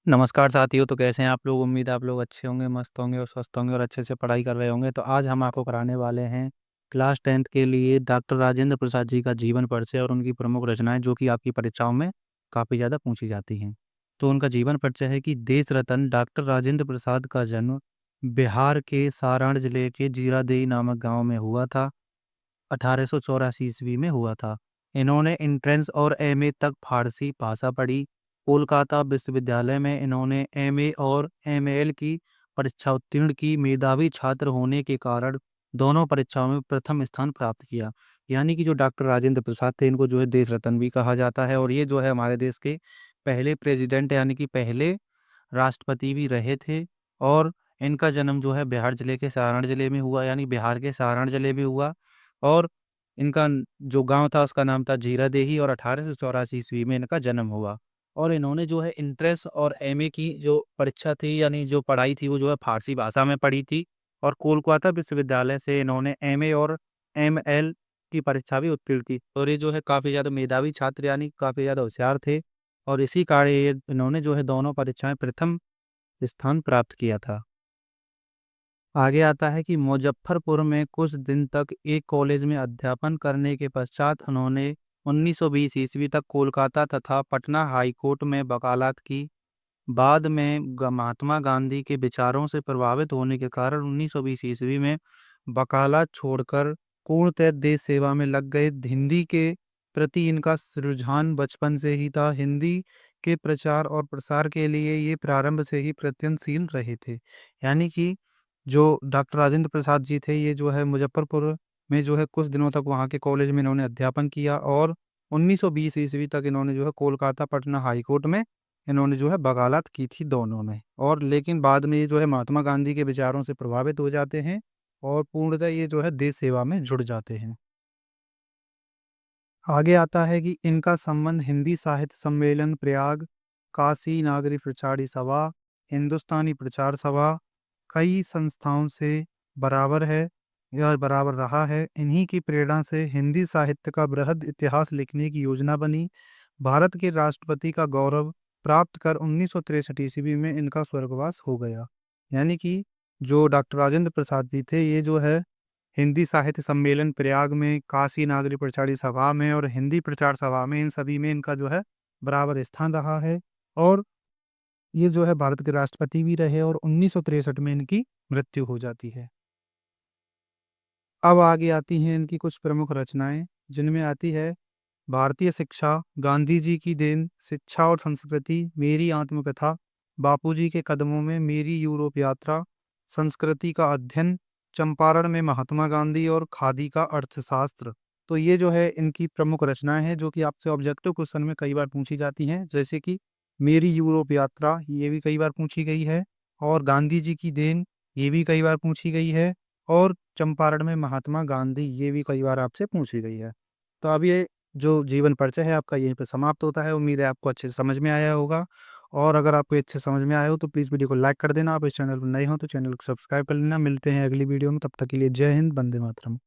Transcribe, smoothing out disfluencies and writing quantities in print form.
नमस्कार साथियों। तो कैसे हैं आप लोग? उम्मीद है आप लोग अच्छे होंगे, मस्त होंगे और स्वस्थ होंगे और अच्छे से पढ़ाई कर रहे होंगे। तो आज हम आपको कराने वाले हैं क्लास 10th के लिए डॉक्टर राजेंद्र प्रसाद जी का जीवन परिचय और उनकी प्रमुख रचनाएं, जो कि आपकी परीक्षाओं में काफ़ी ज़्यादा पूछी जाती हैं। तो उनका जीवन परिचय है कि देश रत्न डॉक्टर राजेंद्र प्रसाद का जन्म बिहार के सारण जिले के जीरादेई नामक गांव में हुआ था। 1884 ईस्वी में हुआ था। इन्होंने एंट्रेंस और एमए तक फारसी भाषा पढ़ी। कोलकाता विश्वविद्यालय में इन्होंने एमए और एमएल की परीक्षा उत्तीर्ण की। मेधावी छात्र होने के कारण दोनों परीक्षाओं में प्रथम स्थान प्राप्त किया। यानी कि जो डॉक्टर राजेंद्र प्रसाद थे, इनको जो है देश रत्न भी कहा जाता है, और ये जो है हमारे देश के पहले प्रेसिडेंट यानी कि पहले राष्ट्रपति भी रहे थे। और इनका जन्म जो है बिहार जिले के सारण जिले में हुआ, यानी बिहार के सारण जिले में हुआ। और इनका जो गांव था उसका नाम था जीरादेही, और 1884 ईस्वी में इनका जन्म हुआ। और इन्होंने जो है इंट्रेंस और एमए की जो परीक्षा थी, यानी जो पढ़ाई थी, वो जो है फारसी भाषा में पढ़ी थी। और कोलकाता विश्वविद्यालय से इन्होंने एमए और एमएल की परीक्षा भी उत्तीर्ण की। और ये जो है काफ़ी ज़्यादा मेधावी छात्र, यानी काफ़ी ज़्यादा होशियार थे। और इसी कारण इन्होंने जो है दोनों परीक्षाएं प्रथम स्थान प्राप्त किया था। आगे आता है कि मुजफ्फरपुर में कुछ दिन तक एक कॉलेज में अध्यापन करने के पश्चात उन्होंने 1920 ईस्वी तक कोलकाता तथा पटना हाई कोर्ट में वकालत की। बाद में महात्मा गांधी के विचारों से प्रभावित होने के कारण 1920 ईस्वी में वकालत छोड़कर पूर्णतः देश सेवा में लग गए। हिंदी के प्रति इनका रुझान बचपन से ही था। हिंदी के प्रचार और प्रसार के लिए ये प्रारंभ से ही प्रयत्नशील रहे थे। यानी कि जो डॉक्टर राजेंद्र प्रसाद जी थे, ये जो है मुजफ्फरपुर में जो है कुछ दिनों तक वहाँ के कॉलेज में इन्होंने अध्यापन किया। और 1920 ईस्वी तक इन्होंने जो है कोलकाता पटना हाई कोर्ट में इन्होंने जो है वकालत की थी दोनों में। और लेकिन बाद में ये जो है महात्मा गांधी के विचारों से प्रभावित हो जाते हैं और पूर्णतः ये जो है देश सेवा में जुड़ जाते हैं। आगे आता है कि इनका संबंध हिंदी साहित्य सम्मेलन प्रयाग, काशी नागरी प्रचारी सभा, हिंदुस्तानी प्रचार सभा, कई संस्थाओं से बराबर है या बराबर रहा है। इन्हीं की प्रेरणा से हिंदी साहित्य का बृहद इतिहास लिखने की योजना बनी। भारत के राष्ट्रपति का गौरव प्राप्त कर 1963 ईस्वी में इनका स्वर्गवास हो गया। यानी कि जो डॉक्टर राजेंद्र प्रसाद जी थे, ये जो है हिंदी साहित्य सम्मेलन प्रयाग में, काशी नागरी प्रचारी सभा में और हिंदी प्रचार सभा में, इन सभी में इनका जो है बराबर स्थान रहा है। और ये जो है भारत के राष्ट्रपति भी रहे, और 1963 में इनकी मृत्यु हो जाती है। अब आगे आती हैं इनकी कुछ प्रमुख रचनाएं, जिनमें आती है भारतीय शिक्षा, गांधी जी की देन, शिक्षा और संस्कृति, मेरी आत्मकथा, बापूजी के कदमों में, मेरी यूरोप यात्रा, संस्कृति का अध्ययन, चंपारण में महात्मा गांधी और खादी का अर्थशास्त्र। तो ये जो है इनकी प्रमुख रचनाएं हैं, जो कि आपसे ऑब्जेक्टिव क्वेश्चन में कई बार पूछी जाती हैं। जैसे कि मेरी यूरोप यात्रा, ये भी कई बार पूछी गई है। और गांधी जी की देन, ये भी कई बार पूछी गई है। और चंपारण में महात्मा गांधी, ये भी कई बार आपसे पूछी गई है। तो अब ये जो जीवन परिचय है आपका यहीं पे समाप्त होता है। उम्मीद है आपको अच्छे से समझ में आया होगा। और अगर आपको अच्छे से समझ में आया हो तो प्लीज़ वीडियो को लाइक कर देना। आप इस चैनल पर नए हो तो चैनल को सब्सक्राइब कर लेना। मिलते हैं अगली वीडियो में, तब तक के लिए जय हिंद, वंदे मातरम।